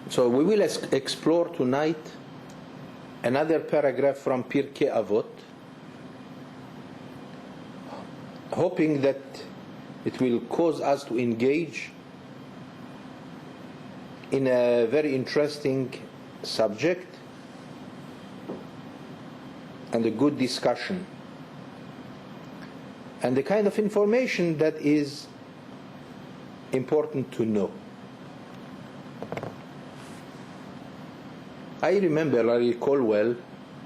So we will explore tonight another paragraph from Pirkei Avot, hoping that it will cause us to engage in a very interesting subject and a good discussion, and the kind of information that is important to know. I recall well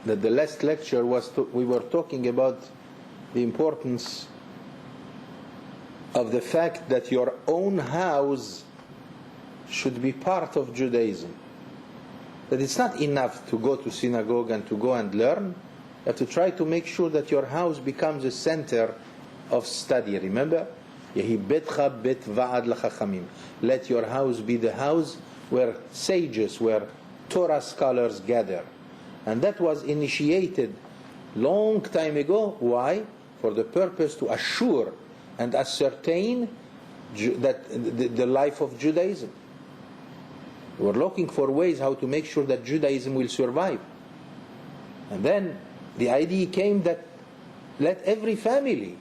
that the last lecture we were talking about the importance of the fact that your own house should be part of Judaism. That it's not enough to go to synagogue and to go and learn. You have to try to make sure that your house becomes a center of study. Remember? Yehi betcha bet va'ad l'chachamim. Let your house be the house where sages, where Torah scholars gather. And that was initiated long time ago. Why? For the purpose to assure and ascertain that the life of Judaism. We were looking for ways how to make sure that Judaism will survive. And then the idea came that let every family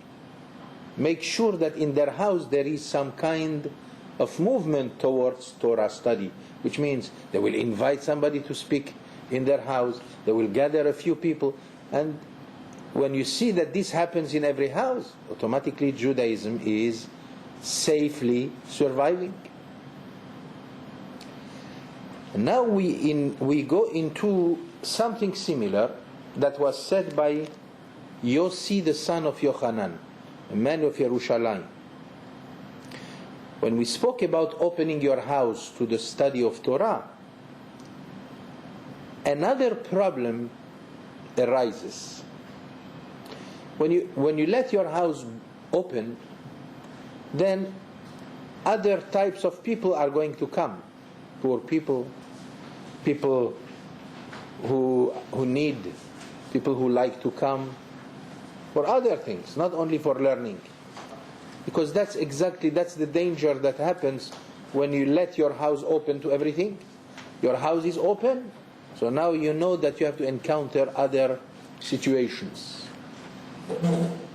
make sure that in their house there is some kind of movement towards Torah study, which means they will invite somebody to speak in their house, they will gather a few people, and when you see that this happens in every house, automatically Judaism is safely surviving. And now we go into something similar that was said by Yossi, the son of Yochanan, a man of Yerushalayim. When we spoke about opening your house to the study of Torah, another problem arises. When you let your house open, then other types of people are going to come. Poor people, people who need, people who like to come for other things, not only for learning. Because that's the danger that happens when you let your house open to everything. Your house is open, so now you know that you have to encounter other situations.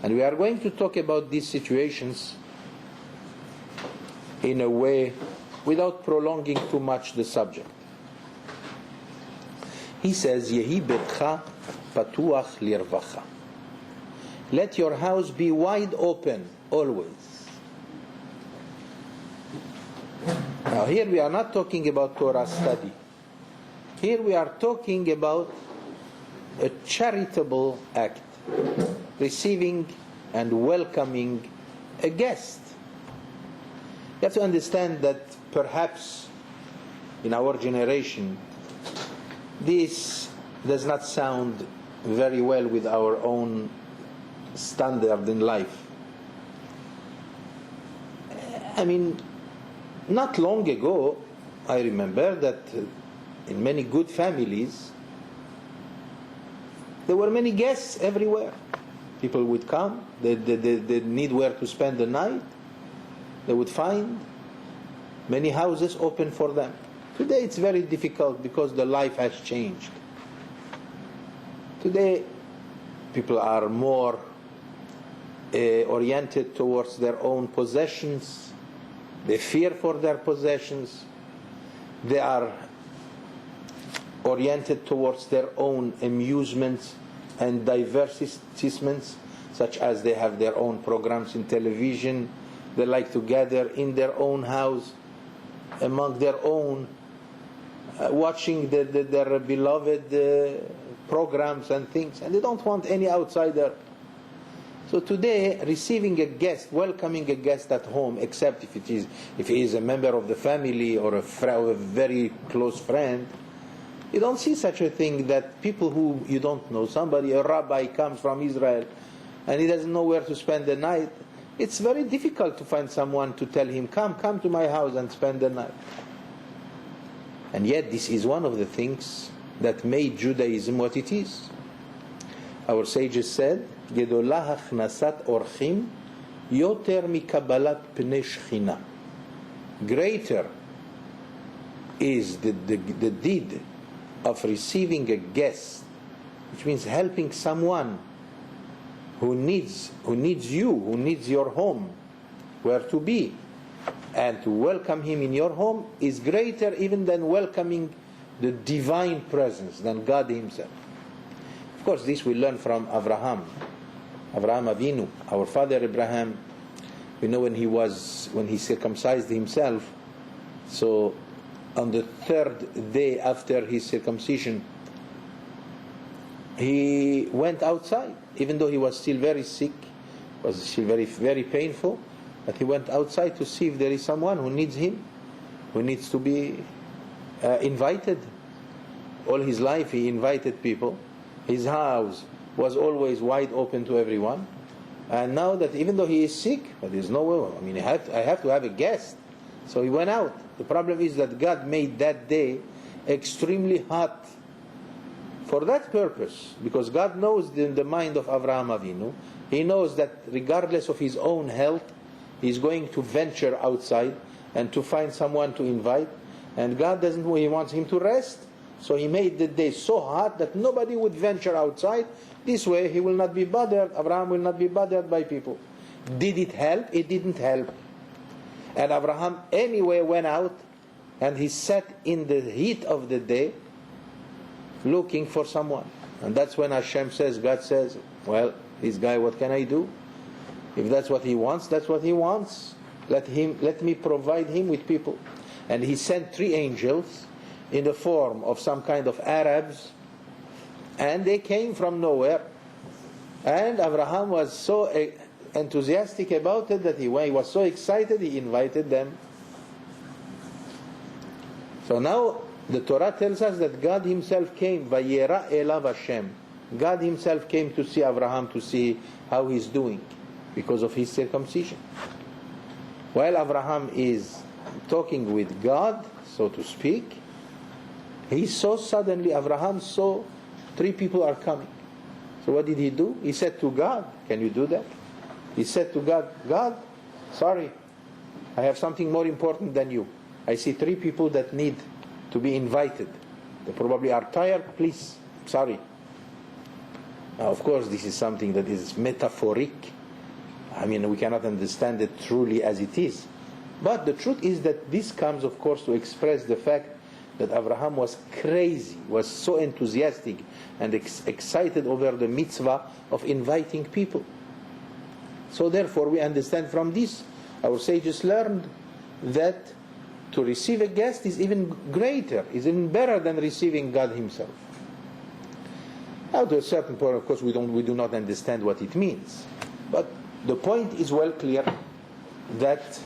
And we are going to talk about these situations in a way without prolonging too much the subject. He says, Yehi betcha patuach lirvacha. Let your house be wide open always. Now here we are not talking about Torah study. Here we are talking about a charitable act, receiving and welcoming a guest. You have to understand that perhaps in our generation this does not sound very well with our own standard in life. I mean, not long ago, I remember that in many good families, there were many guests everywhere. People would come, they need where to spend the night, they would find many houses open for them. Today it's very difficult because the life has changed. Today people are more oriented towards their own possessions. They fear for their possessions. They are oriented towards their own amusements and divertissements, such as they have their own programs in television. They like to gather in their own house, among their own, watching their beloved programs and things, and they don't want any outsider. So today, receiving a guest, welcoming a guest at home, except if he is a member of the family or a very close friend, you don't see such a thing that people who you don't know, a rabbi comes from Israel and he doesn't know where to spend the night, it's very difficult to find someone to tell him, come to my house and spend the night. And yet this is one of the things that made Judaism what it is. Our sages said, Gedolah hachnasat orchim yoter mikabalat pnei shechina. Greater is the deed of receiving a guest, which means helping someone who needs you, who needs your home, where to be, and to welcome him in your home is greater even than welcoming the divine presence, than God himself. Of course, this we learn from Avraham Avinu, our father Abraham. We know when he circumcised himself, so on the third day after his circumcision, he went outside, even though he was still very sick, was still very, very painful, but he went outside to see if there is someone who needs him, who needs to be invited. All his life he invited people. His house was always wide open to everyone. And now that even though he is sick, but there's no way, I mean, I have to have a guest. So he went out. The problem is that God made that day extremely hot for that purpose, because God knows in the mind of Avraham Avinu, he knows that regardless of his own health, he's going to venture outside and to find someone to invite, and God doesn't know, he wants him to rest. So he made the day so hot that nobody would venture outside. This way he will not be bothered, Abraham will not be bothered by people. Did it help? It didn't help. And Abraham anyway went out, and he sat in the heat of the day looking for someone. And that's when Hashem says, God says, well, this guy, what can I do? If that's what he wants, that's what he wants. Let me provide him with people. And he sent 3 angels in the form of some kind of Arabs, and they came from nowhere. And Abraham was so enthusiastic about it that he was so excited, he invited them. So now the Torah tells us that God himself came, Vayera elav Hashem. God himself came to see Abraham, to see how he's doing because of his circumcision. While Abraham is talking with God, so to speak, he saw suddenly, Abraham saw 3 people are coming. So what did he do? He said to God, can you do that? He said to God, God, sorry, I have something more important than you. I see 3 people that need to be invited. They probably are tired, please, sorry. Now, of course, this is something that is metaphoric. I mean, we cannot understand it truly as it is. But the truth is that this comes, of course, to express the fact that Abraham was crazy, was so enthusiastic and excited over the mitzvah of inviting people. So therefore, we understand from this, our sages learned that to receive a guest is even greater, is even better than receiving God himself. Now, to a certain point, of course, we do not understand what it means. But the point is well clear that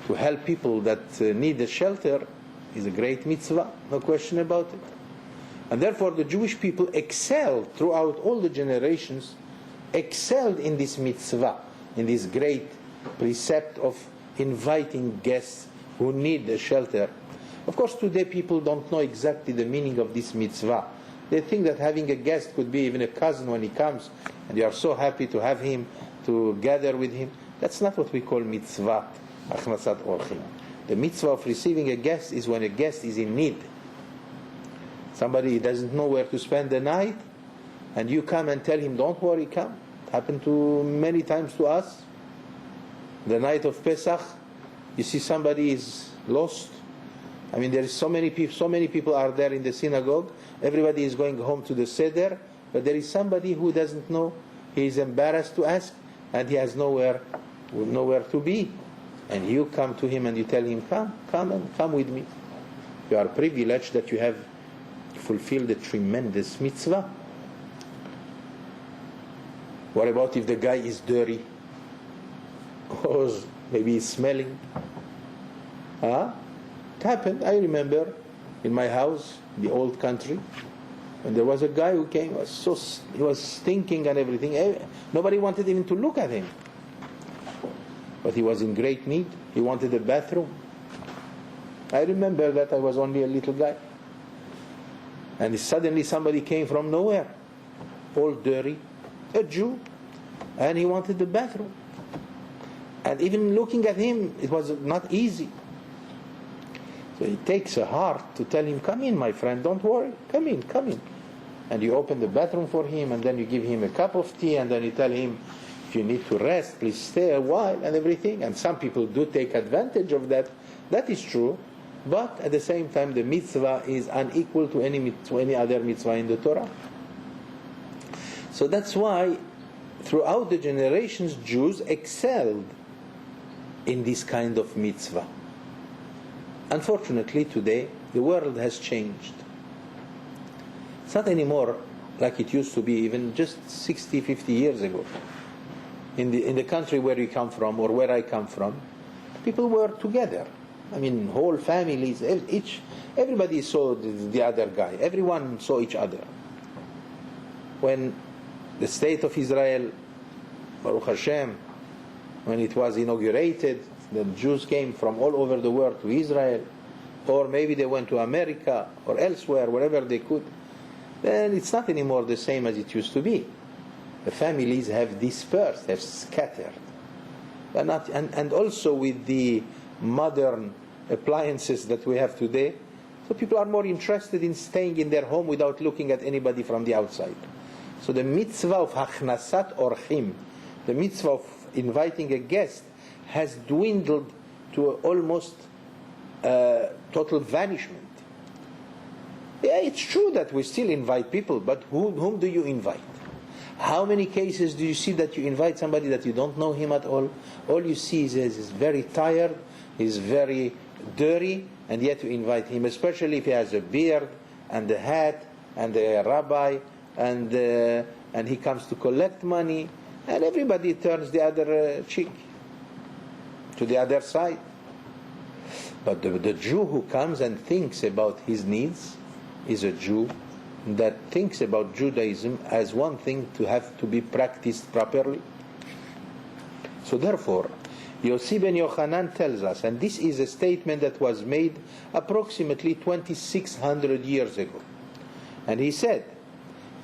to help people that need a shelter is a great mitzvah, no question about it. And therefore the Jewish people excelled throughout all the generations, excelled in this mitzvah, in this great precept of inviting guests who need a shelter. Of course, today people don't know exactly the meaning of this mitzvah. They think that having a guest could be even a cousin when he comes, and you are so happy to have him, to gather with him. That's not what we call mitzvah, achnasat orchim. The mitzvah of receiving a guest is when a guest is in need. Somebody doesn't know where to spend the night, and you come and tell him, don't worry, come. It happened to many times to us. The night of Pesach, you see somebody is lost. I mean, there is so many people are there in the synagogue. Everybody is going home to the Seder, but there is somebody who doesn't know. He is embarrassed to ask, and he has nowhere to be. And you come to him and you tell him, come with me. You are privileged that you have fulfilled a tremendous mitzvah. What about if the guy is dirty? Or maybe he's smelling? It happened. I remember in my house, the old country, and there was a guy who came, he was stinking and everything. Nobody wanted even to look at him. But he was in great need. He wanted a bathroom. I remember that I was only a little guy. And suddenly somebody came from nowhere, all dirty, a Jew, and he wanted the bathroom. And even looking at him, it was not easy. So it takes a heart to tell him, come in, my friend, don't worry, come in, come in. And you open the bathroom for him, and then you give him a cup of tea, and then you tell him, if you need to rest, please stay a while, and everything. And some people do take advantage of that. That is true. But at the same time, the mitzvah is unequal to any other mitzvah in the Torah. So that's why throughout the generations, Jews excelled in this kind of mitzvah. Unfortunately, today, the world has changed. It's not anymore like it used to be even just 60, 50 years ago. In the country where you come from, or where I come from, people were together. I mean, whole families, everybody saw the other guy. Everyone saw each other. When the state of Israel, Baruch Hashem, when it was inaugurated, the Jews came from all over the world to Israel, or maybe they went to America or elsewhere, wherever they could. Then it's not anymore the same as it used to be. The families have dispersed, have scattered. They're not, and also with the modern appliances that we have today, so people are more interested in staying in their home without looking at anybody from the outside. So the mitzvah of hachnasat orchim, the mitzvah of inviting a guest, has dwindled to almost total vanishment. Yeah, it's true that we still invite people, but whom do you invite? How many cases do you see that you invite somebody that you don't know him at all? All you see is he's very tired, he's very dirty, and yet you invite him, especially if he has a beard and a hat and a rabbi, and he comes to collect money, and everybody turns the other cheek to the other side. But the Jew who comes and thinks about his needs is a Jew that thinks about Judaism as one thing to have to be practiced properly. So therefore, Yossi ben Yochanan tells us, and this is a statement that was made approximately 2600 years ago, and he said,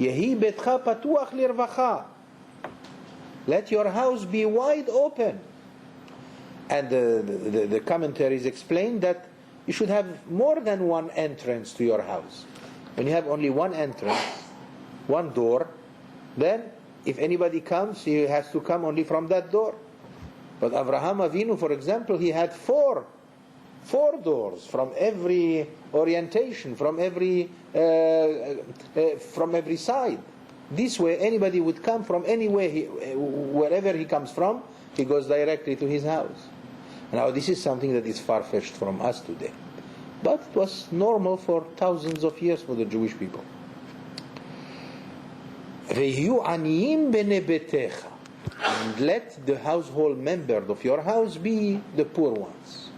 Yehi betcha patuach lirvacha, let your house be wide open. And the commentaries explain that you should have more than one entrance to your house. When you have only one entrance, one door, then if anybody comes, he has to come only from that door. But Avraham Avinu, for example, he had four doors from every orientation, from every side. This way, anybody would come from anywhere, wherever he comes from, he goes directly to his house. Now, this is something that is far-fetched from us today, but it was normal for thousands of years for the Jewish people. And let the household members of your house be the poor ones.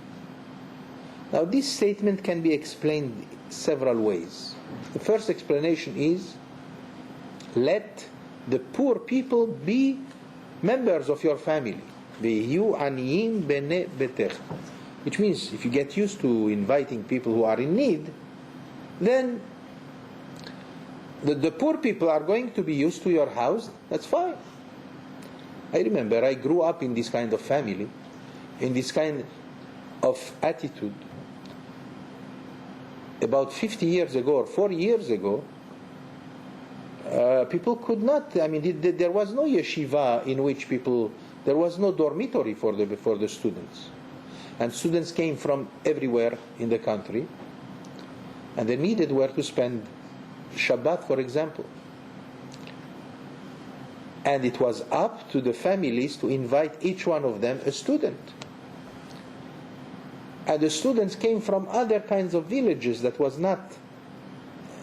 Now, this statement can be explained several ways. The first explanation is, let the poor people be members of your family. Which means if you get used to inviting people who are in need, then the poor people are going to be used to your house. That's fine. I remember I grew up in this kind of family, in this kind of attitude. About 50 years ago or 40 years ago, people could not, there was no yeshiva in which there was no dormitory for the students. And students came from everywhere in the country, and they needed where to spend Shabbat, for example. And it was up to the families to invite each one of them a student. And the students came from other kinds of villages that was not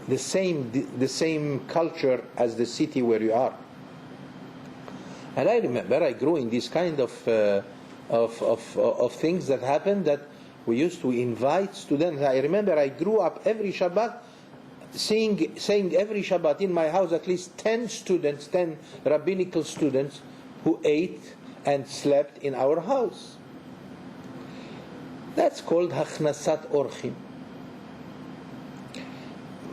the same culture as the city where you are. And I remember I grew in this kind of things that happened, that we used to invite students. I remember I grew up every Shabbat saying every Shabbat in my house at least 10 rabbinical students who ate and slept in our house. That's called Hachnasat Orchim.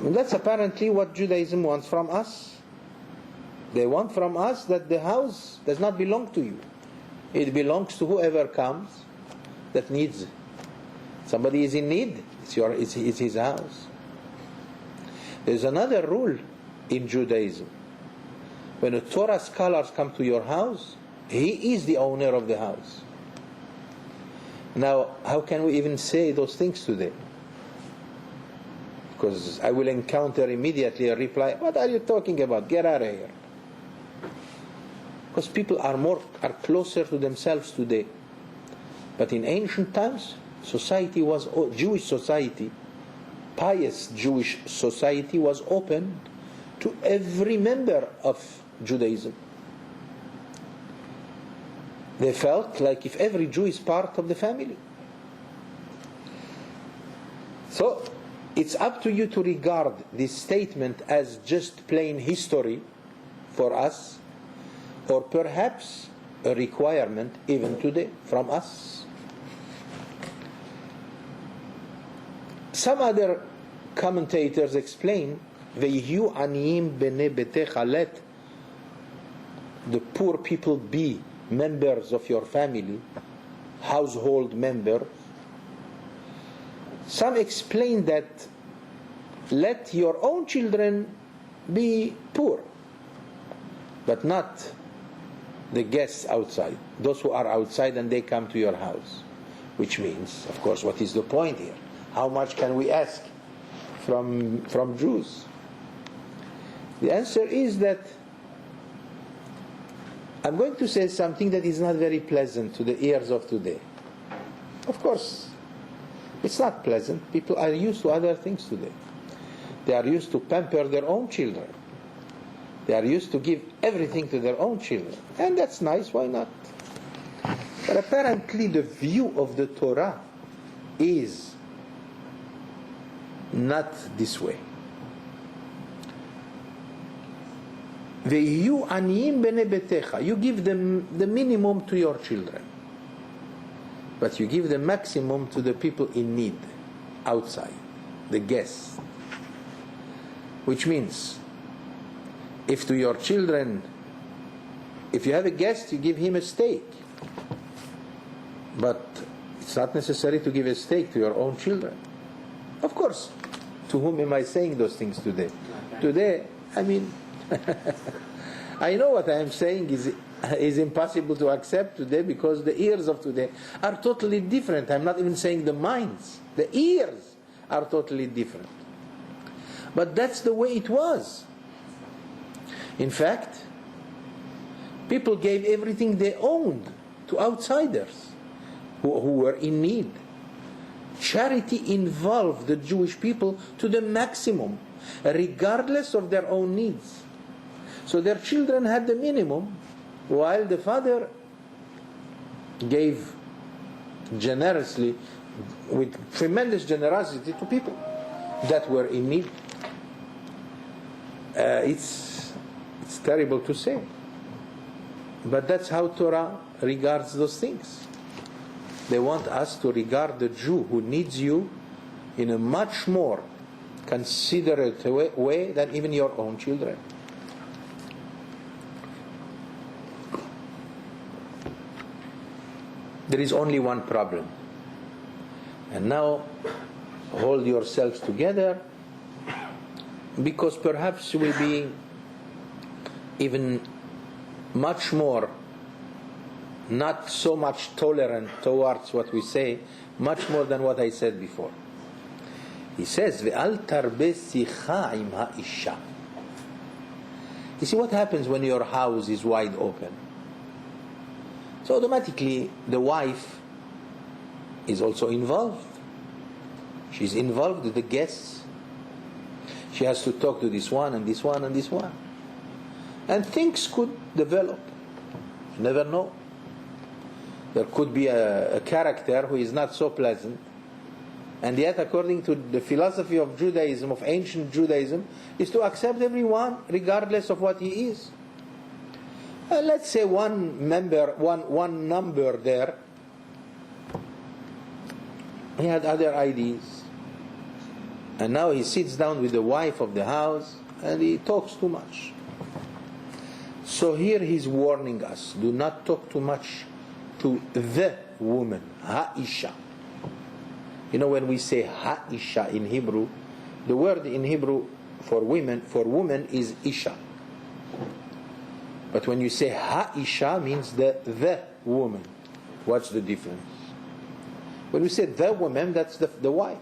That's apparently what Judaism wants from us. They want from us that the house does not belong to you. It belongs to whoever comes that needs it. It's Somebody is in need, it's his house. There's another rule in Judaism. When a Torah scholars come to your house, he is the owner of the house. Now, how can we even say those things today? Because I will encounter immediately a reply, what are you talking about? Get out of here. Because people are closer to themselves today. But in ancient times, society was, Jewish society, pious Jewish society was open to every member of Judaism. They felt like if every Jew is part of the family. So, it's up to you to regard this statement as just plain history for us, or perhaps a requirement even today from us. Some other commentators explain, "Ve'yihu aniyim b'nei betecha," let the poor people be members of your family, household members. Some explain that let your own children be poor, but not the guests outside, those who are outside and they come to your house. Which means, of course, what is the point here? How much can we ask from Jews? The answer is that I'm going to say something that is not very pleasant to the ears of today. Of course, it's not pleasant. People are used to other things today. They are used to pamper their own children. They are used to give everything to their own children. And that's nice, why not? But apparently the view of the Torah is not this way. You give them the minimum to your children, but you give the maximum to the people in need, outside, the guests. Which means, if to your children, if you have a guest, you give him a steak, but it's not necessary to give a steak to your own children. Of course, to whom am I saying those things today? Today, I mean, I know what I am saying is impossible to accept today, because the ears of today are totally different. I'm not even saying the minds. The ears are totally different. But that's the way it was. In fact, people gave everything they owned to outsiders who were in need. Charity involved the Jewish people to the maximum, regardless of their own needs. So their children had the minimum, while the father gave generously, with tremendous generosity, to people that were in need. It's terrible to say, but that's how Torah regards those things. They want us to regard the Jew who needs you in a much more considerate way than even your own children. There is only one problem. And now, hold yourselves together, because perhaps you will be even much more, not so much tolerant towards what we say, much more than what I said before. He says, "Ve'al tarbe sicha im ha'isha." You see what happens when your house is wide open? So automatically the wife is also involved. She's involved with the guests. She has to talk to this one and this one and this one. And things could develop. You never know. There could be a character who is not so pleasant, and yet according to the philosophy of Judaism, of ancient Judaism, is to accept everyone regardless of what he is. Let's say one number there, he had other ideas, and now he sits down with the wife of the house and he talks too much. So here he's warning us, do not talk too much to the woman, ha'isha. You know, when we say ha-isha in Hebrew, the word in Hebrew for woman is isha. But when you say ha-isha, means the woman. What's the difference? When we say the woman, that's the wife.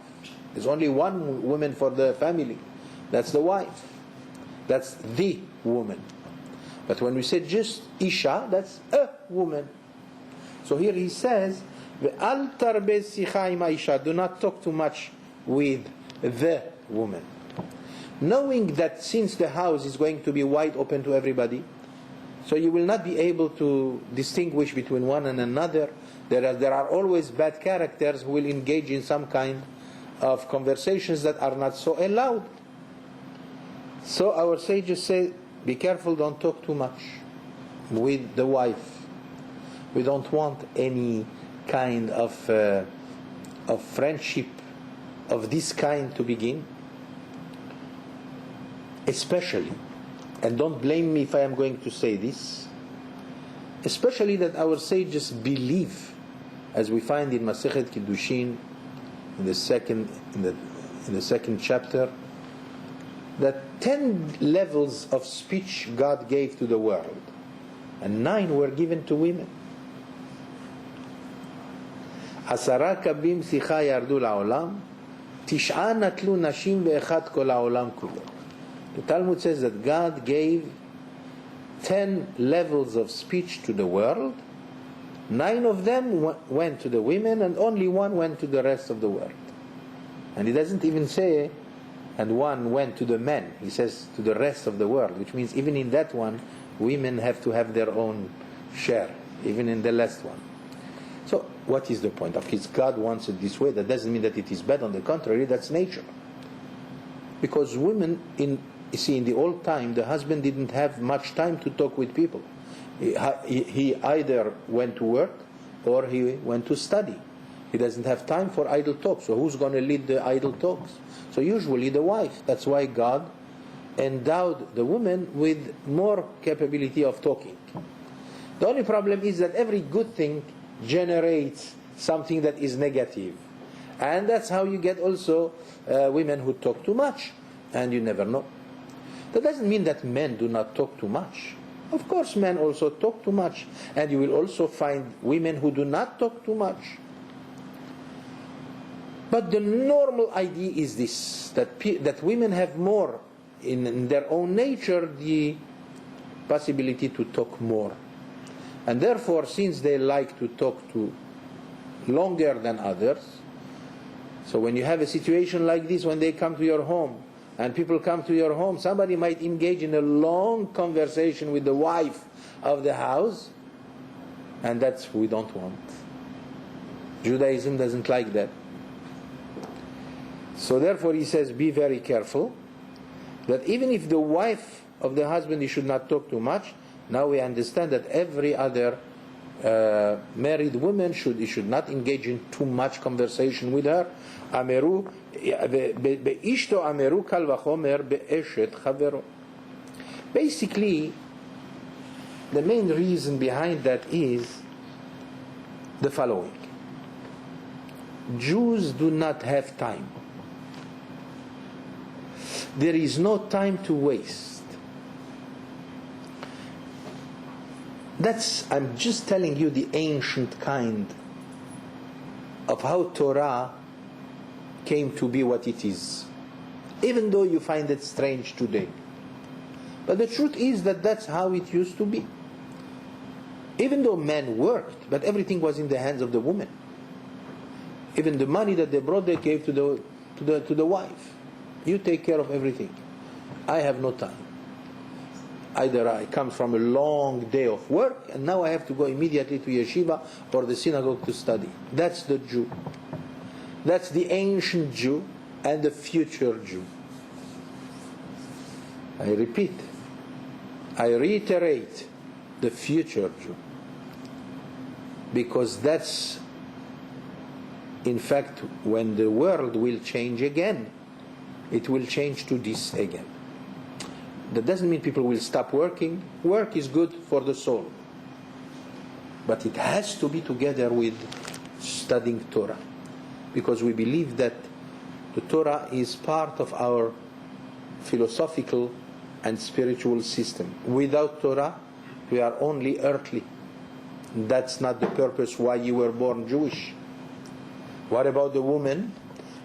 There's only one woman for the family. That's the wife. That's the woman. But when we say just isha, that's a woman. So here he says, "Ve'al tarbez sicha im isha." Do not talk too much with the woman. Knowing that since the house is going to be wide open to everybody, so you will not be able to distinguish between one and another. There are always bad characters who will engage in some kind of conversations that are not so allowed. So our sages say, be careful, don't talk too much with the wife. We don't want any kind of friendship of this kind to begin. Especially, and don't blame me if I am going to say this, especially that our sages believe, as we find in Masechet Kiddushin, in the second chapter, that 10 levels of speech God gave to the world, and 9 were given to women. Asara kabim sicha yardu la'olam, tish'a natlu nashim ve'echad kol ha'olam kulo. The Talmud says that God gave 10 levels of speech to the world. 9 of them went to the women, and only 1 went to the rest of the world. And he doesn't even say, and 1 went to the men. He says to the rest of the world, which means even in that one, women have to have their own share, even in the last one. So what is the point? Of course, God wants it this way. That doesn't mean that it is bad. On the contrary, that's nature. Because women, you see, in the old time, the husband didn't have much time to talk with people. He either went to work or he went to study. He doesn't have time for idle talk. So who's going to lead the idle talks? So usually the wife. That's why God endowed the woman with more capability of talking. The only problem is that every good thing generates something that is negative. And that's how you get also women who talk too much. And you never know. That doesn't mean that men do not talk too much. Of course, men also talk too much. And you will also find women who do not talk too much. But the normal idea is this, that women have more, in their own nature, the possibility to talk more. And therefore, since they like to talk to longer than others, so when you have a situation like this, when they come to your home, and people come to your home, somebody might engage in a long conversation with the wife of the house, and that's we don't want. Judaism doesn't like that. So therefore he says, be very careful, that even if the wife of the husband, he should not talk too much. Now we understand that every other married woman should not engage in too much conversation with her. Ameru beishto ameru kal vachomer beeshet chavero. Basically, the main reason behind that is the following: Jews do not have time. There is no time to waste. I'm just telling you the ancient kind of how Torah came to be what it is, even though you find it strange today. But the truth is that that's how it used to be. Even though men worked, but everything was in the hands of the woman. Even the money that they brought, they gave to the wife. You take care of everything. I have no time. Either I come from a long day of work, and now I have to go immediately to yeshiva or the synagogue to study. That's the Jew. That's the ancient Jew and the future Jew. I repeat, I reiterate, the future Jew. Because that's, in fact, when the world will change again. It will change to this again. That doesn't mean people will stop working. Work is good for the soul. But it has to be together with studying Torah. because we believe that the Torah is part of our philosophical and spiritual system. Without Torah, we are only earthly. That's not the purpose why you were born Jewish. What about the woman?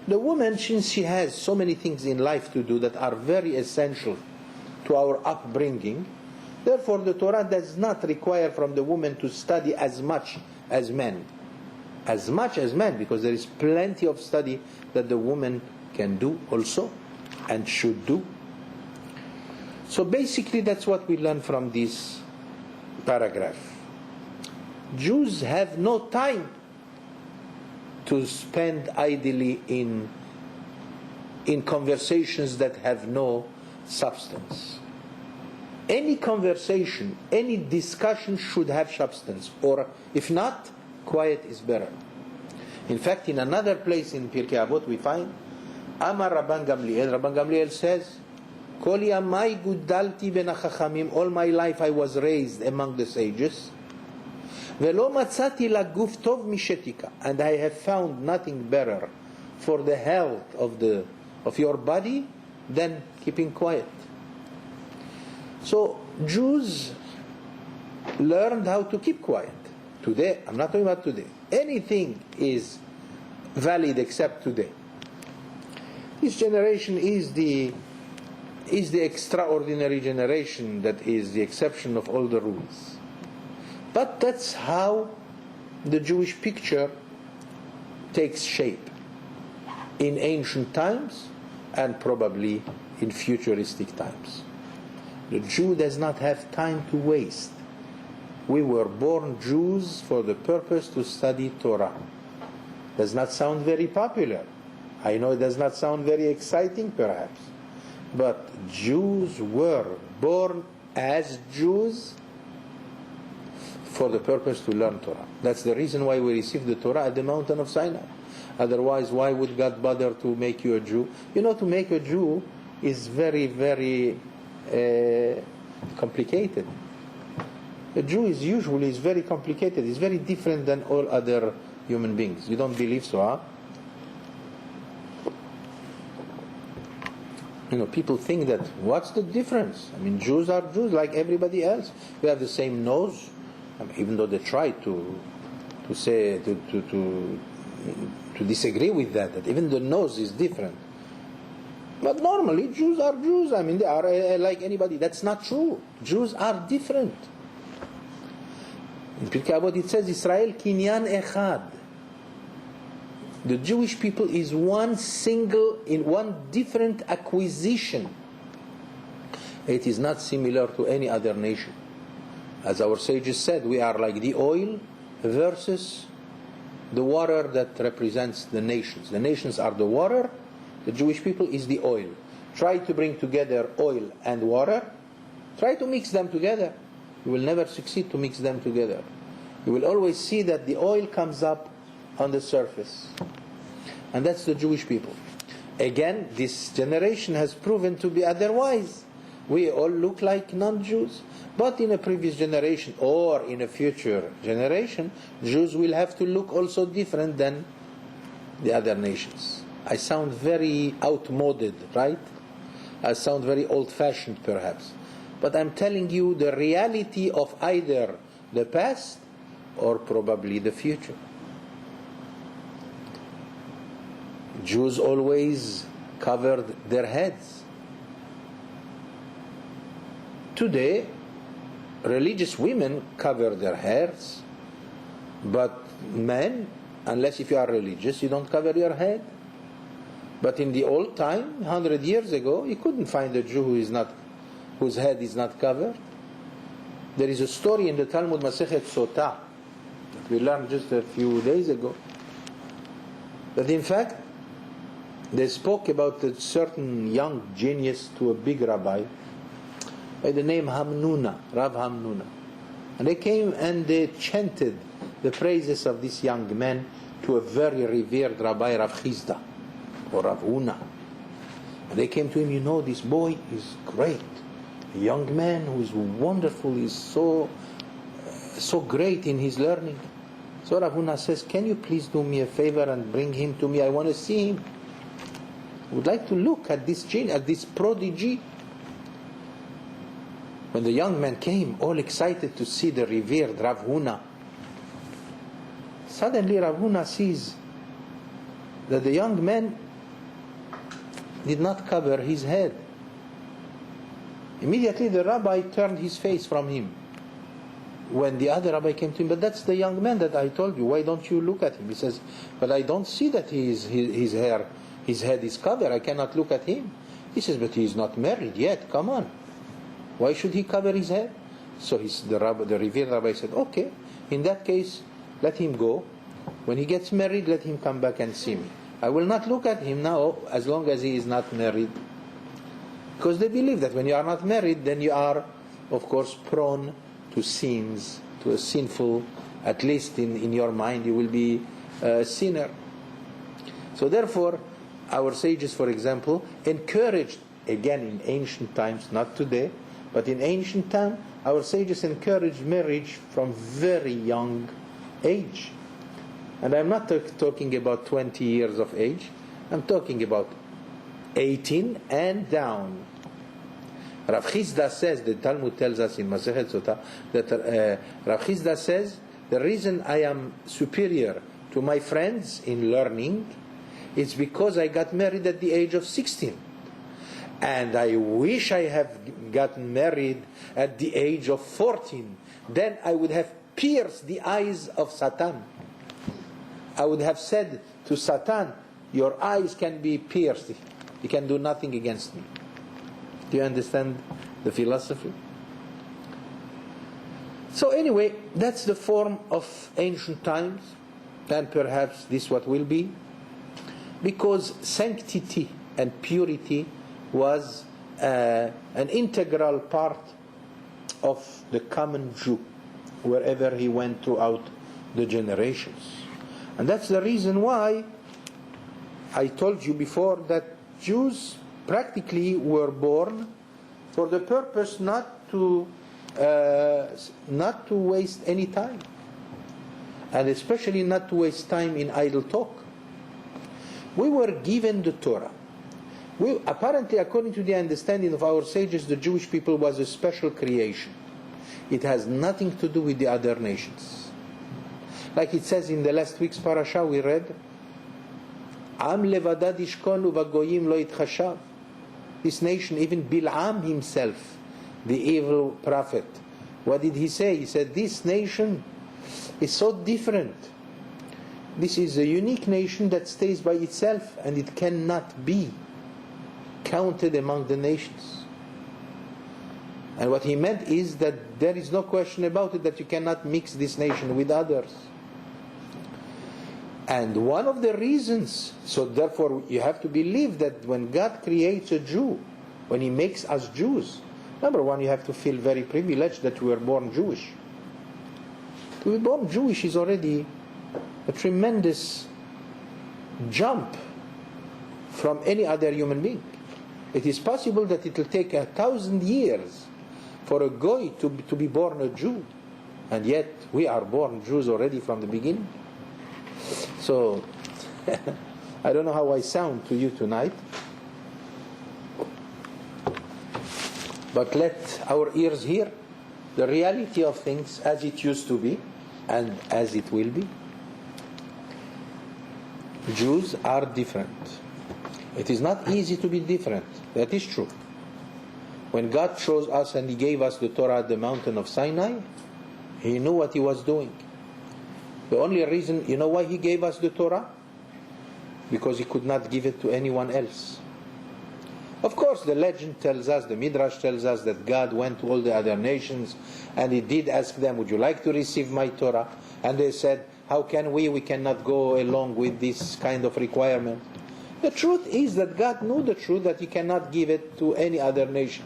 The woman, since she has so many things in life to do that are very essential to our upbringing, therefore the Torah does not require from the woman to study as much as men. As much as men, because there is plenty of study that the woman can do also and should do. So basically that's what we learn from this paragraph. Jews have no time to spend idly in conversations that have no substance. Any conversation, any discussion should have substance, or if not, quiet is better. In fact, in another place in Pirkei Avot we find Amar Rabban Gamliel. Rabban Gamliel says, Kol yamai gudalti ben hachachamim. All my life I was raised among the sages. Velo matzati laguf tov mishetika. And I have found nothing better for the health of your body than keeping quiet. So Jews learned how to keep quiet. Today, I'm not talking about today. Anything is valid except today. This generation is the extraordinary generation that is the exception of all the rules. But that's how the Jewish picture takes shape in ancient times and probably in futuristic times. The Jew does not have time to waste. We were born Jews for the purpose to study Torah. Does not sound very popular. I know it does not sound very exciting perhaps. But Jews were born as Jews for the purpose to learn Torah. That's the reason why we received the Torah at the mountain of Sinai. Otherwise, why would God bother to make you a Jew? You know, to make a Jew is very, very complicated. A Jew is very complicated. It's very different than all other human beings. You don't believe so, huh? You know, people think that, what's the difference? I mean, Jews are Jews like everybody else. We have the same nose. I mean, even though they try to disagree with that even the nose is different. But normally, Jews are Jews. I mean, they are like anybody. That's not true. Jews are different. In Pirkei Avot it says, Israel kinyan echad. The Jewish people is one different acquisition. It is not similar to any other nation. As our sages said, we are like the oil versus the water that represents the nations. The nations are the water. The Jewish people is the oil. Try to bring together oil and water. Try to mix them together. You will never succeed to mix them together. You will always see that the oil comes up on the surface. And that's the Jewish people. Again, this generation has proven to be otherwise. We all look like non-Jews. But in a previous generation or in a future generation, Jews will have to look also different than the other nations. I sound very outmoded, right? I sound very old-fashioned perhaps. But I'm telling you the reality of either the past or probably the future. Jews always covered their heads. Today, religious women cover their hairs, but men, unless if you are religious, you don't cover your head. But in the old time, 100 years ago, you couldn't find a Jew whose head is not covered. There is a story in the Talmud Masechet Sotah that we learned just a few days ago, that in fact they spoke about a certain young genius to a big rabbi by the name Hamnuna, Rav Hamnuna. And they came and they chanted the praises of this young man to a very revered rabbi, Rav Chizda, or Rav Una. And they came to him, you know, this boy is great. A young man who is wonderful, is so great in his learning. So Rav Huna says, can you please do me a favor and bring him to me? I want to see him. I would like to look at this prodigy. When the young man came, all excited to see the revered Rav Huna, suddenly Rav Huna sees that the young man did not cover his head. Immediately the rabbi turned his face from him. When the other rabbi came to him, but that's the young man that I told you, why don't you look at him? He says, but I don't see that his head is covered, I cannot look at him. He says, but he is not married yet, come on. Why should he cover his head? So the revered rabbi said, okay, in that case, let him go. When he gets married, let him come back and see me. I will not look at him now as long as he is not married. Because they believe that when you are not married, then you are, of course, prone to sins, to a sinful, at least in your mind, you will be a sinner. So therefore, our sages, for example, encouraged, again in ancient times, not today, but in ancient time, our sages encouraged marriage from very young age. And I'm not talking about 20 years of age, I'm talking about 18 and down. Rav Chizda says, the Talmud tells us in Masechet Sotah, that Rav Chizda says, the reason I am superior to my friends in learning is because I got married at the age of 16. And I wish I have gotten married at the age of 14. Then I would have pierced the eyes of Satan. I would have said to Satan, your eyes can be pierced. You can do nothing against me. Do you understand the philosophy? So anyway, that's the form of ancient times, and perhaps this what will be, because sanctity and purity was an integral part of the common Jew, wherever he went throughout the generations. And that's the reason why I told you before that Jews practically were born for the purpose not to waste any time, and especially not to waste time in idle talk. We were given the Torah. Apparently, according to the understanding of our sages, the Jewish people was a special creation. It has nothing to do with the other nations. Like it says in the last week's parasha we read, Am levadad ishkon uvagoyim lo itchashav. This nation, even Bil'am himself, the evil prophet, what did he say? He said, this nation is so different. This is a unique nation that stays by itself, and it cannot be counted among the nations. And what he meant is that there is no question about it that you cannot mix this nation with others. And one of the reasons, so therefore you have to believe that when God creates a Jew, when He makes us Jews, number one, you have to feel very privileged that we were born Jewish. To be born Jewish is already a tremendous jump from any other human being. It is possible that it will take 1,000 years for a Goy to be born a Jew, and yet we are born Jews already from the beginning. So, I don't know how I sound to you tonight, but let our ears hear the reality of things as it used to be and as it will be. Jews are different. It is not easy to be different. That is true. When God chose us and He gave us the Torah at the mountain of Sinai, He knew what He was doing. The only reason, you know why He gave us the Torah? Because He could not give it to anyone else. Of course, the legend tells us, the Midrash tells us that God went to all the other nations and He did ask them, would you like to receive my Torah? And they said, how can we? We cannot go along with this kind of requirement. The truth is that God knew the truth that He cannot give it to any other nation.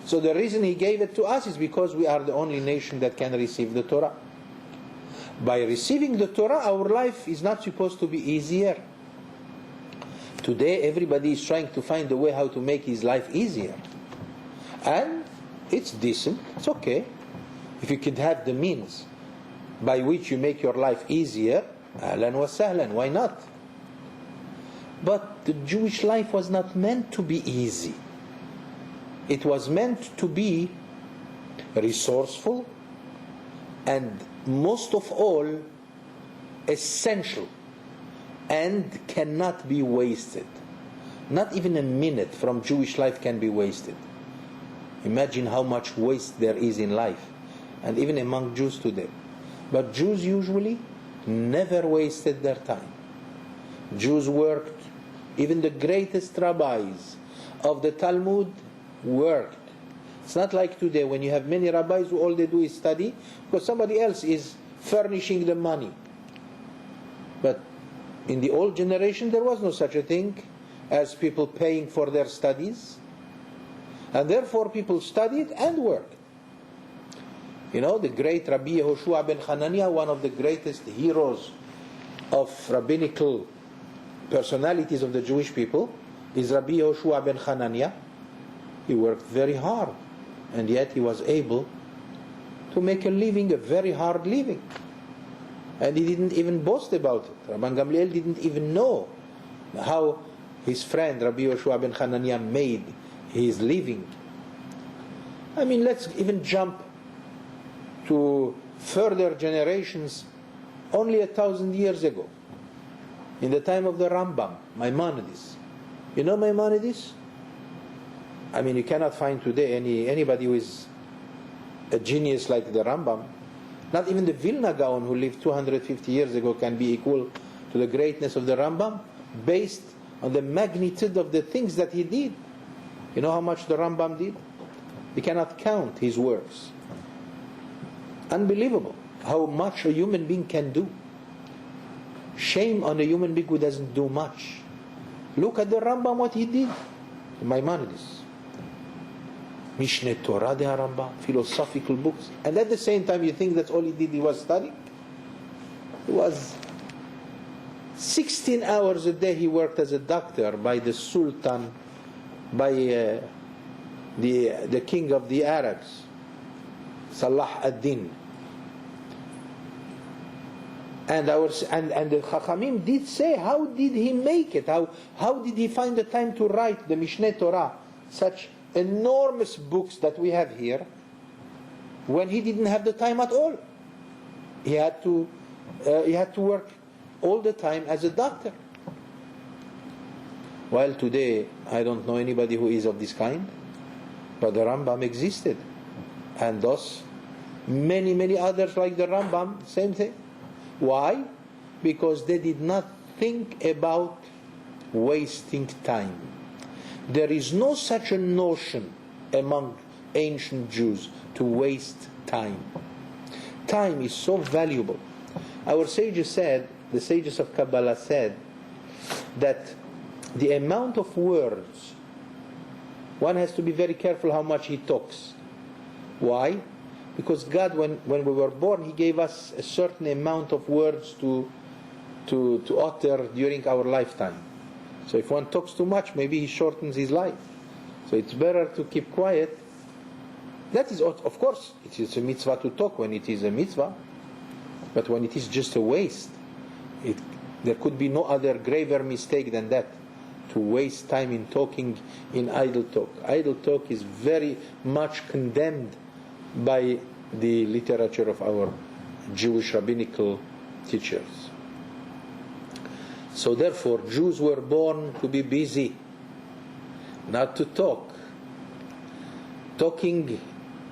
So the reason He gave it to us is because we are the only nation that can receive the Torah. By receiving the Torah, our life is not supposed to be easier. Today, everybody is trying to find a way how to make his life easier. And it's decent, it's okay. If you could have the means. by which you make your life easier, ahlan wa sahlan, why not? But the Jewish life was not meant to be easy. It was meant to be resourceful and most of all essential and cannot be wasted. Not even a minute from Jewish life can be wasted. Imagine how much waste there is in life, and even among Jews today. But Jews usually never wasted their time. Jews worked. Even the greatest rabbis of the Talmud worked. It's not like today when you have many rabbis who all they do is study because somebody else is furnishing the money. But in the old generation there was no such a thing as people paying for their studies, and therefore people studied and worked. You know, the great Rabbi Yehoshua ben Hananiah, one of the greatest heroes of rabbinical personalities of the Jewish people, is Rabbi Yehoshua ben Hananiah. He worked very hard, and yet he was able to make a living, a very hard living. And he didn't even boast about it. Rabban Gamliel didn't even know how his friend Rabbi Yehoshua ben Hananiah made his living. I mean, let's even jump to further generations only 1,000 years ago, in the time of the Rambam, Maimonides. You know Maimonides? I mean, you cannot find today anybody who is a genius like the Rambam. Not even the Vilna Gaon, who lived 250 years ago, can be equal to the greatness of the Rambam, based on the magnitude of the things that he did. You know how much the Rambam did? We cannot count his works. Unbelievable how much a human being can do. Shame on a human being who doesn't do much. Look at the Rambam, what he did. Maimonides. Mishneh Torah de Rambam, philosophical books. And at the same time you think that's all he did, he was studying? He was 16 hours a day he worked as a doctor by the Sultan, by the king of the Arabs, Salah ad-Din. And the Chachamim did say, how did he make it? How did he find the time to write the Mishneh Torah, such enormous books that we have here, when he didn't have the time at all? He had to work all the time as a doctor. While today, I don't know anybody who is of this kind, but the Rambam existed. And thus, many others like the Rambam, same thing. Why? Because they did not think about wasting time. There is no such a notion among ancient Jews to waste time. Time is so valuable. Our sages said, the sages of Kabbalah said, that the amount of words, one has to be very careful how much he talks. Why? Because God, when we were born, He gave us a certain amount of words to utter during our lifetime. So if one talks too much, maybe he shortens his life. So it's better to keep quiet. That is, of course, it is a mitzvah to talk when it is a mitzvah. But when it is just a waste, there could be no other graver mistake than that. To waste time in talking, in idle talk. Idle talk is very much condemned by the literature of our Jewish rabbinical teachers. So therefore, Jews were born to be busy, not to talk. Talking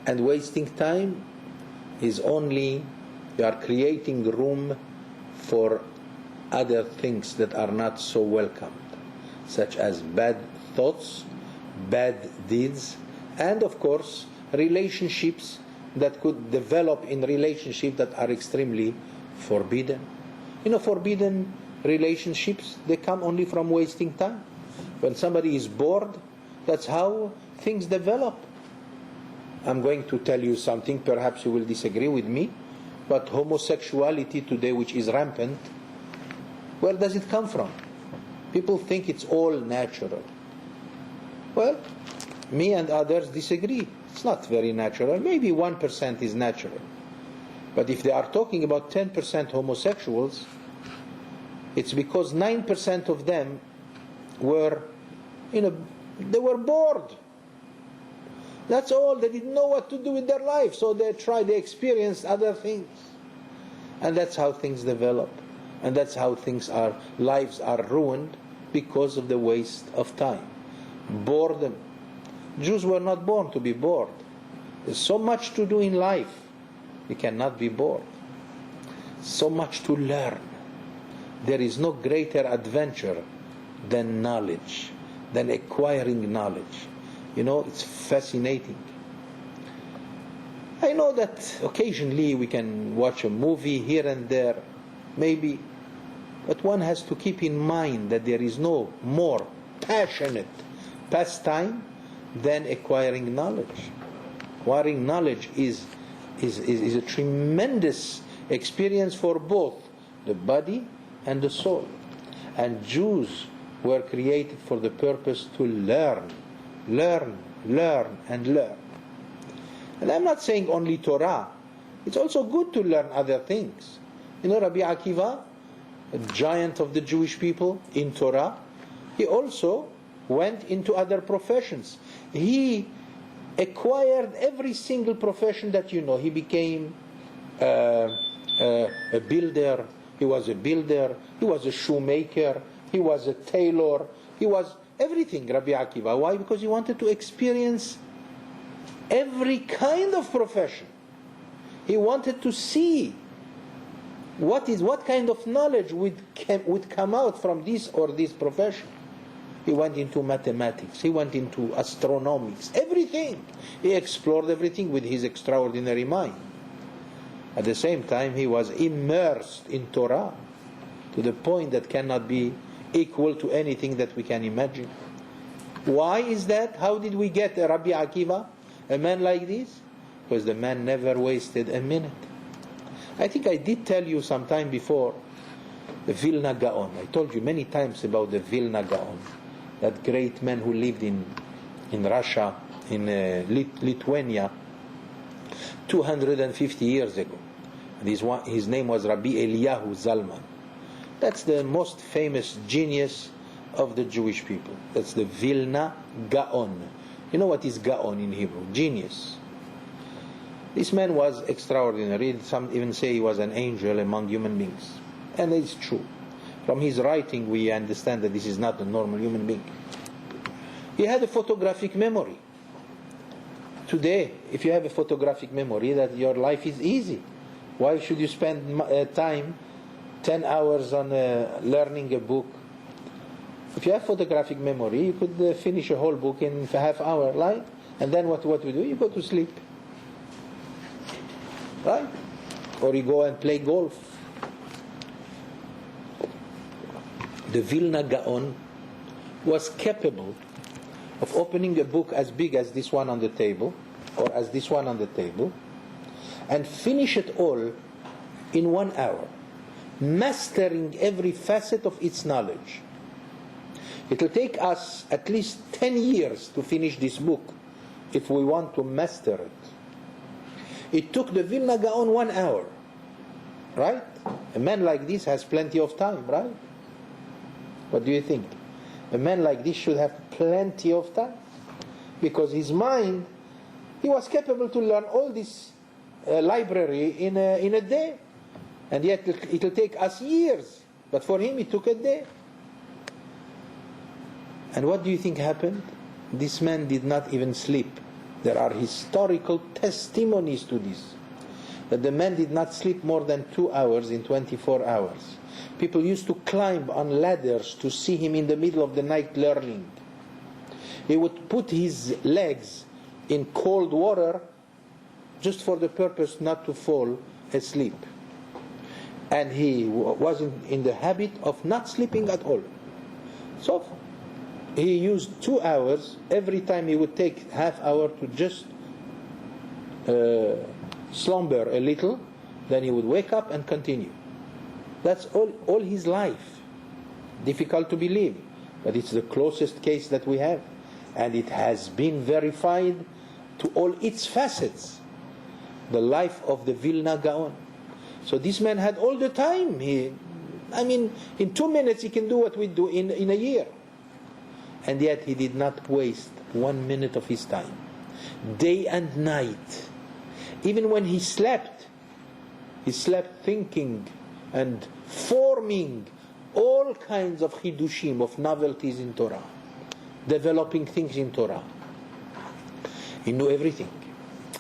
and wasting time is only, you are creating room for other things that are not so welcomed, such as bad thoughts, bad deeds, and of course relationships that could develop in relationships that are extremely forbidden. You know, forbidden relationships, they come only from wasting time. When somebody is bored, that's how things develop. I'm going to tell you something, perhaps you will disagree with me, but homosexuality today, which is rampant, where does it come from? People think it's all natural. Well, me and others disagree. It's not very natural. Maybe 1% is natural. But if they are talking about 10% homosexuals, it's because 9% of them were, they were bored. That's all. They didn't know what to do with their life, so they experienced other things. And that's how things develop. And that's how lives are ruined because of the waste of time. Boredom. Jews were not born to be bored. There's so much to do in life. You cannot be bored. So much to learn. There is no greater adventure than knowledge, than acquiring knowledge. It's fascinating. I know that occasionally we can watch a movie here and there, maybe, but one has to keep in mind that there is no more passionate pastime than acquiring knowledge. Acquiring knowledge is a tremendous experience for both the body and the soul. And Jews were created for the purpose to learn, and learn. And I'm not saying only Torah. It's also good to learn other things. Rabbi Akiva, a giant of the Jewish people in Torah, he also went into other professions. He acquired every single profession that He became a builder. He was a builder. He was a shoemaker. He was a tailor. He was everything, Rabbi Akiva. Why? Because he wanted to experience every kind of profession. He wanted to see what kind of knowledge would come out from this or this profession. He went into mathematics. He went into astronomics. Everything. He explored everything with his extraordinary mind. At the same time, he was immersed in Torah to the point that cannot be equal to anything that we can imagine. Why is that? How did we get a Rabbi Akiva, a man like this? Because the man never wasted a minute. I think I did tell you some time before the Vilna Gaon. I told you many times about the Vilna Gaon, that great man who lived in Russia, in Lithuania, 250 years ago. And his name was Rabbi Eliyahu Zalman. That's the most famous genius of the Jewish people. That's the Vilna Gaon. You know what is Gaon in Hebrew? Genius. This man was extraordinary. Some even say he was an angel among human beings. And it's true. From his writing we understand that this is not a normal human being. He had a photographic memory. Today, if you have a photographic memory, that your life is easy. Why should you spend time, 10 hours on learning a book? If you have photographic memory, you could finish a whole book in a half hour, right? And then what we do? You go to sleep, right? Or you go and play golf. The Vilna Gaon was capable of opening a book as big as this one on the table, or as this one on the table, and finish it all in 1 hour, mastering every facet of its knowledge. It will take us at least 10 years to finish this book if we want to master it. It took the Vilna Gaon 1 hour, right? A man like this has plenty of time, right? What do you think? A man like this should have plenty of time, because his mind, he was capable to learn all this library in a day, and yet it will take us years, but for him it took a day. And what do you think happened? This man did not even sleep. There are historical testimonies to this, that the man did not sleep more than 2 hours in 24 hours. People used to climb on ladders to see him in the middle of the night learning. He would put his legs in cold water just for the purpose not to fall asleep. And he was in the habit of not sleeping at all. So he used 2 hours. Every time he would take half hour to just slumber a little, then he would wake up and continue. That's all his life. Difficult to believe, but it's the closest case that we have, and it has been verified to all its facets. the life of the Vilna Gaon. So this man had all the time. In 2 minutes he can do what we do in a year. And yet he did not waste 1 minute of his time. Day and night. Even when he slept thinking and forming all kinds of chidushim, of novelties in Torah, developing things in Torah. He knew everything,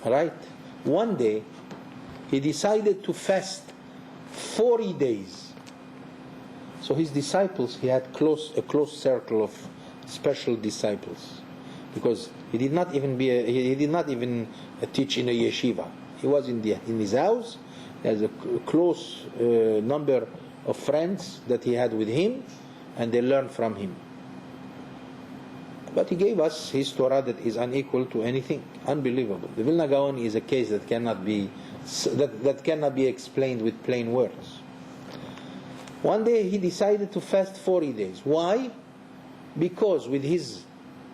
right? One day he decided to fast 40 days. So his disciples, he had a close circle of special disciples, because he did not even teach in a yeshiva. He was in his house. He has a close number of friends that he had with him, and they learned from him. But he gave us his Torah that is unequal to anything. Unbelievable. The Vilna Gaon is a case that cannot be explained with plain words. One day he decided to fast 40 days. Why? Because with his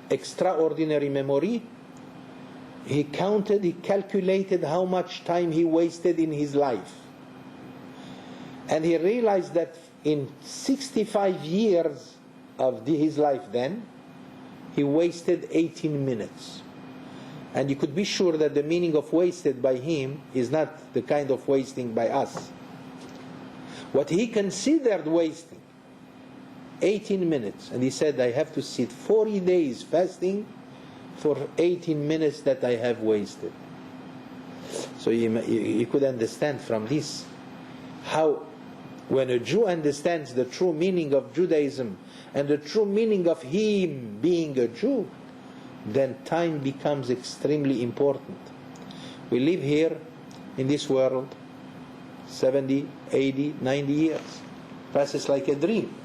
extraordinary memory, he calculated how much time he wasted in his life. And he realized that in 65 years of his life then, he wasted 18 minutes. And you could be sure that the meaning of wasted by him is not the kind of wasting by us. What he considered wasting, 18 minutes. And he said, I have to sit 40 days fasting for 18 minutes that I have wasted. So you could understand from this how when a Jew understands the true meaning of Judaism and the true meaning of him being a Jew, then time becomes extremely important. We live here in this world 70, 80, 90 years. Passes like a dream.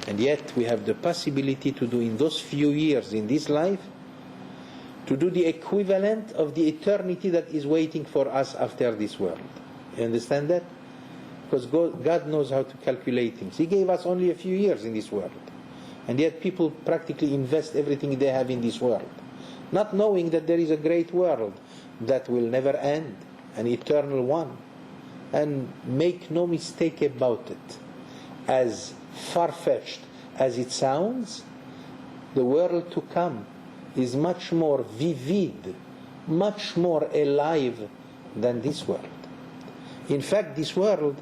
And yet we have the possibility to do in those few years in this life, to do the equivalent of the eternity that is waiting for us after this world. You understand that? Because God knows how to calculate things. He gave us only a few years in this world. And yet people practically invest everything they have in this world, not knowing that there is a great world that will never end, an eternal one. And make no mistake about it, as far-fetched as it sounds, the world to come is much more vivid, much more alive than this world. In fact, this world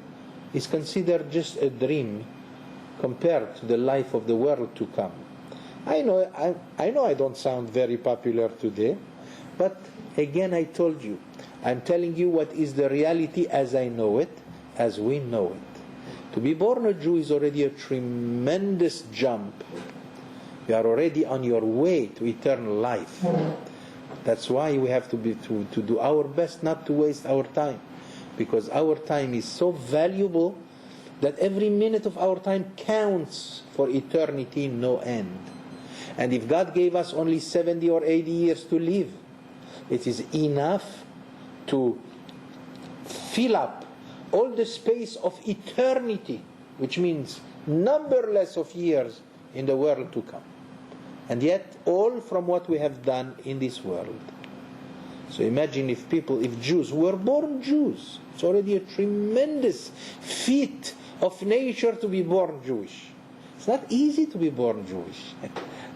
is considered just a dream compared to the life of the world to come. I know I don't sound very popular today, but again I told you, I'm telling you what is the reality as I know it, as we know it. To be born a Jew is already a tremendous jump. You are already on your way to eternal life. That's why we have to do our best not to waste our time, because our time is so valuable that every minute of our time counts for eternity, no end. And if God gave us only 70 or 80 years to live, it is enough to fill up all the space of eternity, which means numberless of years in the world to come. And yet all from what we have done in this world. So imagine if Jews were born Jews. It's already a tremendous feat of nature to be born Jewish. It's not easy to be born Jewish.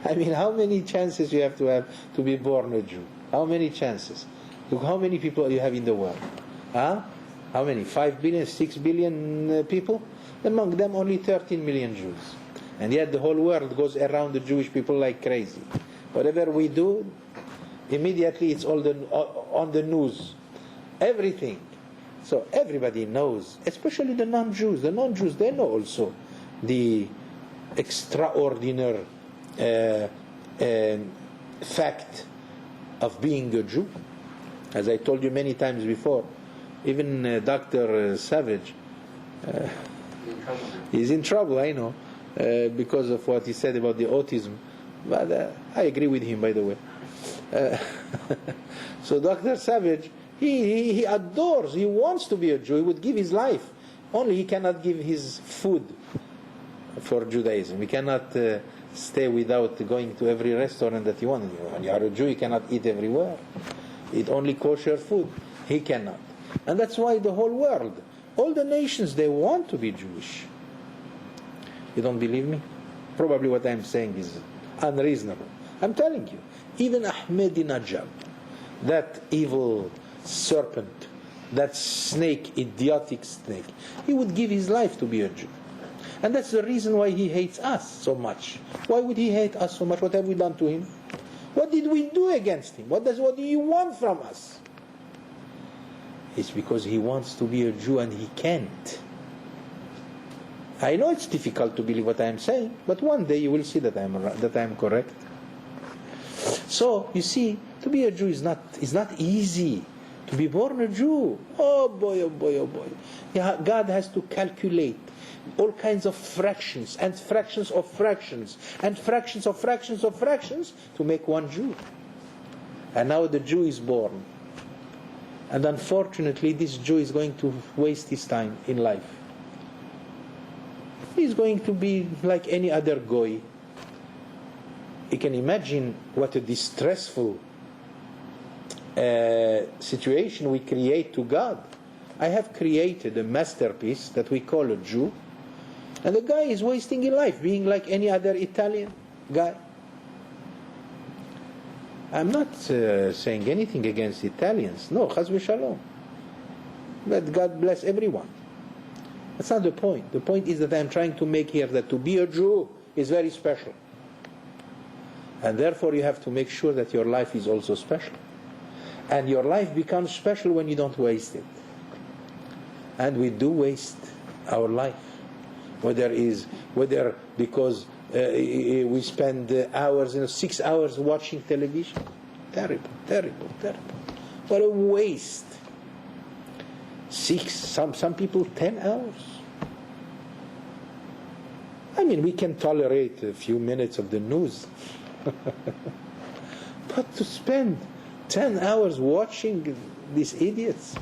I mean, how many chances you have to be born a Jew? How many chances? Look how many people you have in the world. How many? 5 billion, 6 billion people? Among them only 13 million Jews. And yet the whole world goes around the Jewish people like crazy. Whatever we do, immediately it's all on the news. Everything. So everybody knows, especially the non-Jews. The non-Jews, they know also the extraordinary fact of being a Jew. As I told you many times before, even Dr. Savage is in trouble, I know, because of what he said about the autism. But I agree with him, by the way. So Dr. Savage, he adores, he wants to be a Jew, he would give his life. Only he cannot give his food for Judaism. He cannot stay without going to every restaurant that he wants. When you are a Jew, you cannot eat everywhere. Eat only kosher food. He cannot. And that's why the whole world, all the nations, they want to be Jewish. You don't believe me? Probably what I'm saying is unreasonable. I'm telling you, even Ahmadinejad, that evil serpent, that snake, idiotic snake, he would give his life to be a Jew. And that's the reason why he hates us so much. Why would he hate us so much? What have we done to him? What did we do against him? What do you want from us? It's because he wants to be a Jew and he can't. I know it's difficult to believe what I am saying, but one day you will see that I am correct. So you see, to be a Jew is not easy. To be born a Jew, oh boy, oh boy, oh boy. Yeah, God has to calculate all kinds of fractions and fractions of fractions and fractions of fractions of fractions to make one Jew. And now the Jew is born. And unfortunately, this Jew is going to waste his time in life. He's going to be like any other goy. You can imagine what a distressful situation we create to God. I have created a masterpiece that we call a Jew, and the guy is wasting his life being like any other Italian guy. I'm not saying anything against Italians. No, chas v'shalom. But God bless everyone. That's not the point. The point is that I'm trying to make here that to be a Jew is very special. And therefore you have to make sure that your life is also special. And your life becomes special when you don't waste it. And we do waste our life. Whether because we spend hours, 6 hours watching television. Terrible, terrible, terrible. What a waste. 6, some people 10 hours. I mean, we can tolerate a few minutes of the news. But to spend 10 hours watching these idiots,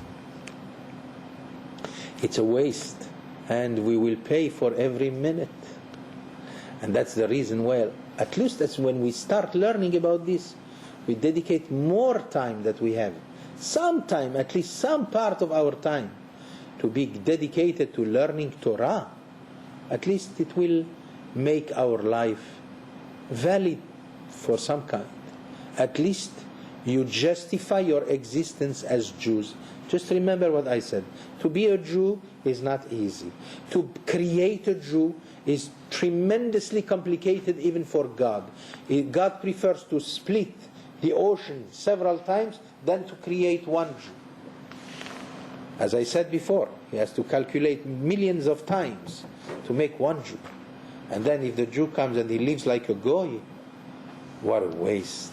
it's a waste, and we will pay for every minute. And that's the reason why, at least that's when we start learning about this, we dedicate more time that we have, some time, at least some part of our time, to be dedicated to learning Torah. At least it will make our life valid for some kind. At least you justify your existence as Jews. Just remember what I said. To be a Jew is not easy. To create a Jew is tremendously complicated even for God. God prefers to split the ocean several times than to create one Jew. As I said before, he has to calculate millions of times to make one Jew. And then if the Jew comes and he lives like a goy, what a waste.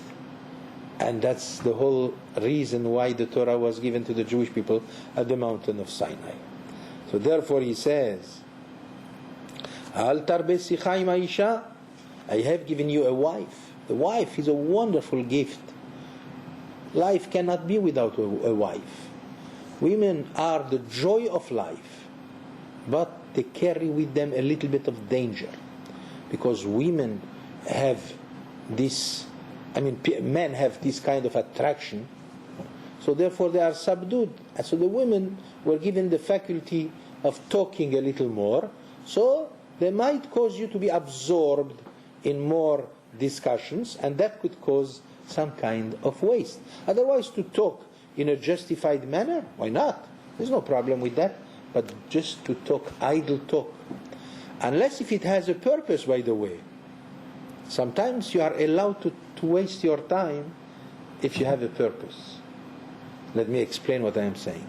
And that's the whole reason why the Torah was given to the Jewish people at the mountain of Sinai. So therefore he says, Al tarbe sicha im ha'isha, I have given you a wife. The wife is a wonderful gift. Life cannot be without a wife. Women are the joy of life, but they carry with them a little bit of danger, because women have this, men have this kind of attraction, so therefore they are subdued. And so the women were given the faculty of talking a little more, so they might cause you to be absorbed in more discussions, and that could cause some kind of waste. Otherwise, to talk in a justified manner, why not? There's no problem with that. But just to talk, idle talk. Unless if it has a purpose, by the way. Sometimes you are allowed to waste your time if you have a purpose. Let me explain what I am saying.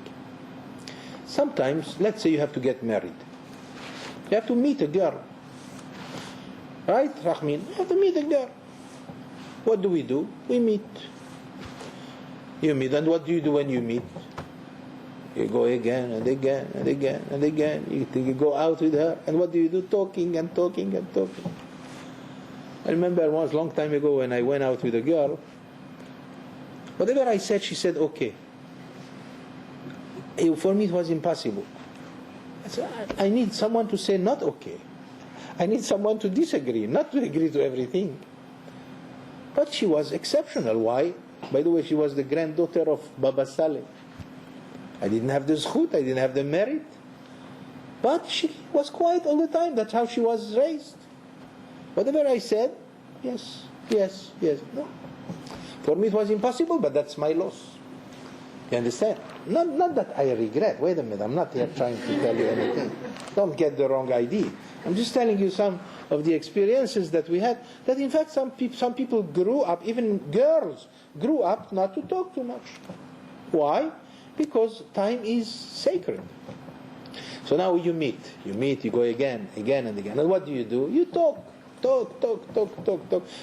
Sometimes, let's say you have to get married. You have to meet a girl. Right, Rahmin? You have to meet a girl. What do? We meet. You meet, and what do you do when you meet? You go again and again and again and again. You go out with her, and what do you do? Talking and talking and talking. I remember once, long time ago, when I went out with a girl, whatever I said, she said, okay. For me, it was impossible. I said, I need someone to say not okay. I need someone to disagree, not to agree to everything. But she was exceptional. Why? By the way, she was the granddaughter of Baba Saleh. I didn't have the zchut, I didn't have the merit. But she was quiet all the time. That's how she was raised. Whatever I said, yes, yes, yes, no. For me it was impossible, but that's my loss. You understand? Not that I regret. Wait a minute, I'm not here trying to tell you anything. Don't get the wrong idea. I'm just telling you some of the experiences that we had, that in fact some people grew up, even girls, grew up not to talk too much. Why? Because time is sacred. So now you meet, you go again and again. And what do? You talk.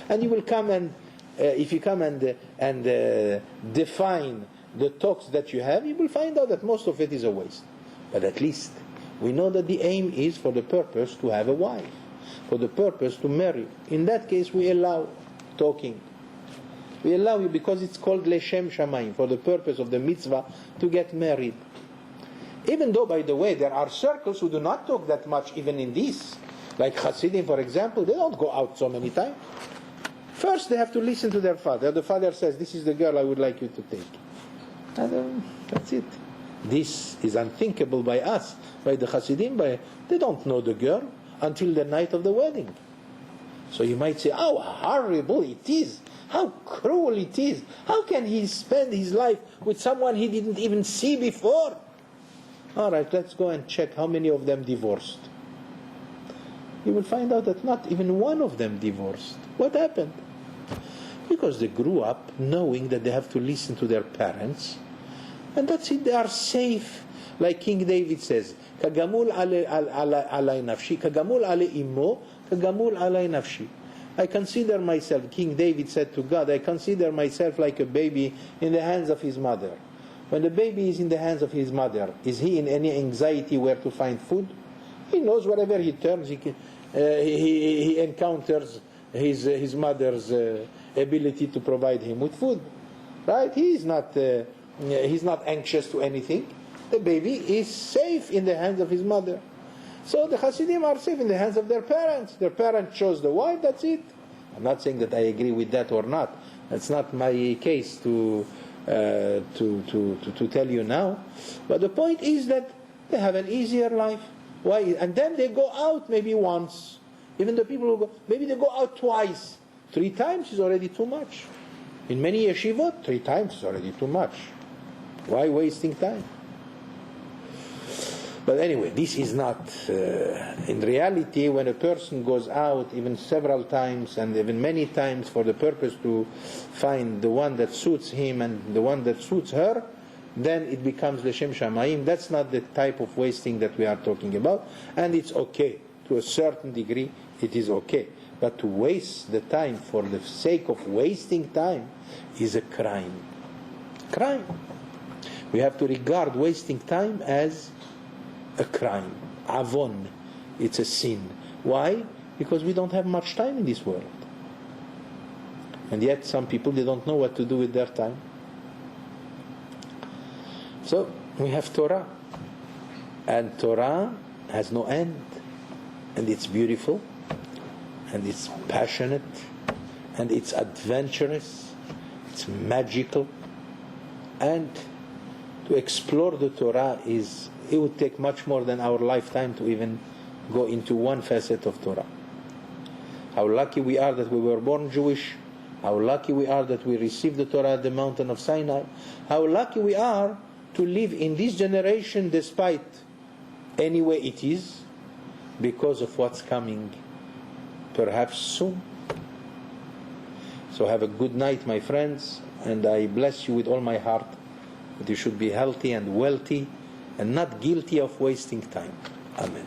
And you will come and, if you come and define the talks that you have, you will find out that most of it is a waste. But at least we know that the aim is for the purpose to have a wife, for the purpose to marry. In that case, we allow talking. We allow you because it's called Leshem Shamayim, for the purpose of the mitzvah to get married. Even though, by the way, there are circles who do not talk that much even in this. Like Hasidim, for example, they don't go out so many times. First, they have to listen to their father. The father says, this is the girl I would like you to take. And that's it. This is unthinkable by us, by the Hasidim. They don't know the girl until the night of the wedding. So you might say, how horrible it is. How cruel it is. How can he spend his life with someone he didn't even see before? All right, let's go and check how many of them divorced. You will find out that not even one of them divorced. What happened? Because they grew up knowing that they have to listen to their parents, and that's it, they are safe. Like King David says, Kagamul alay nafshi, Kagamul ale immo, Kagamul alay nafshi. I consider myself, King David said to God, I consider myself like a baby in the hands of his mother. When the baby is in the hands of his mother, is he in any anxiety where to find food? He knows wherever he turns, he encounters his mother's ability to provide him with food. Right? He's not anxious to anything. The baby is safe in the hands of his mother. So the Hasidim are safe in the hands of their parents. Their parents chose the wife, that's it. I'm not saying that I agree with that or not. That's not my case to tell you now. But the point is that they have an easier life. Why? And then they go out maybe once. Even the people who go, maybe they go out twice. 3 times is already too much. In many yeshivot, 3 times is already too much. Why wasting time? But anyway, this is not, in reality, when a person goes out even several times and even many times for the purpose to find the one that suits him and the one that suits her, then it becomes Leshem Shamayim. That's not the type of wasting that we are talking about. And it's okay. To a certain degree, it is okay. But to waste the time for the sake of wasting time is a crime. Crime. We have to regard wasting time as a crime. Avon. It's a sin. Why? Because we don't have much time in this world. And yet some people, they don't know what to do with their time. So we have Torah. And Torah has no end. And it's beautiful. And it's passionate. And it's adventurous. It's magical. And to explore the Torah it would take much more than our lifetime to even go into one facet of Torah. How lucky we are that we were born Jewish. How lucky we are that we received the Torah at the mountain of Sinai. How lucky we are to live in this generation despite any way it is, because of what's coming perhaps soon. So have a good night, my friends, and I bless you with all my heart that you should be healthy and wealthy and not guilty of wasting time. Amen.